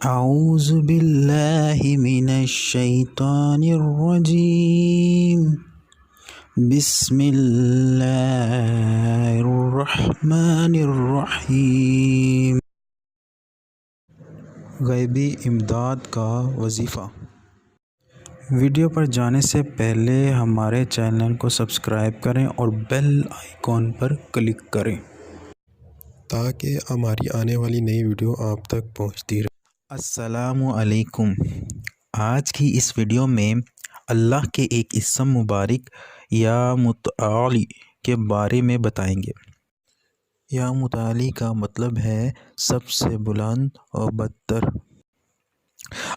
اعوذ باللہ من الشیطان الرجیم بسم اللہ الرحمن الرحیم۔ غیبی امداد کا وظیفہ۔ ویڈیو پر جانے سے پہلے ہمارے چینل کو سبسکرائب کریں اور بیل آئیکن پر کلک کریں تاکہ ہماری آنے والی نئی ویڈیو آپ تک پہنچتی رہے۔ السلام علیکم۔ آج کی اس ویڈیو میں اللہ کے ایک اسم مبارک یا متعالی کے بارے میں بتائیں گے۔ یا متعالی کا مطلب ہے سب سے بلند اور برتر۔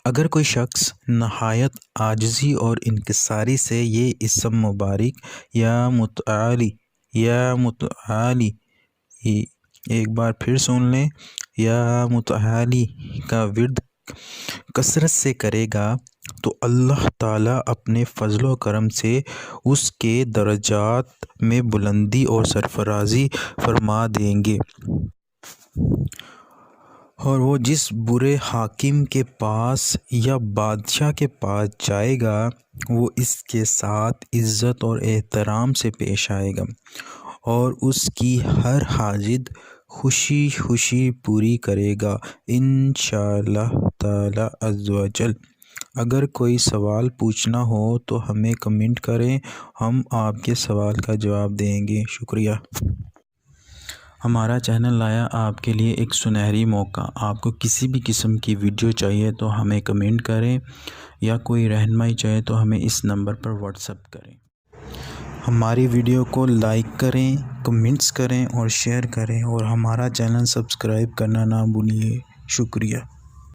اگر کوئی شخص نہایت عاجزی اور انکساری سے یہ اسم مبارک یا متعالی ایک بار پھر سن لیں، یا متعالی کا ورد کثرت سے کرے گا تو اللہ تعالیٰ اپنے فضل و کرم سے اس کے درجات میں بلندی اور سرفرازی فرما دیں گے، اور وہ جس برے حاکم کے پاس یا بادشاہ کے پاس جائے گا وہ اس کے ساتھ عزت اور احترام سے پیش آئے گا اور اس کی ہر حاجت خوشی خوشی پوری کرے گا انشاءاللہ تعالی عز و جل۔ اگر کوئی سوال پوچھنا ہو تو ہمیں کمنٹ کریں، ہم آپ کے سوال کا جواب دیں گے۔ شکریہ۔ ہمارا چینل لایا آپ کے لیے ایک سنہری موقع۔ آپ کو کسی بھی قسم کی ویڈیو چاہیے تو ہمیں کمنٹ کریں، یا کوئی رہنمائی چاہیے تو ہمیں اس نمبر پر واٹس ایپ کریں۔ ہماری ویڈیو کو لائک کریں، کمنٹس کریں اور شیئر کریں، اور ہمارا چینل سبسکرائب کرنا نہ بھولیے۔ شکریہ۔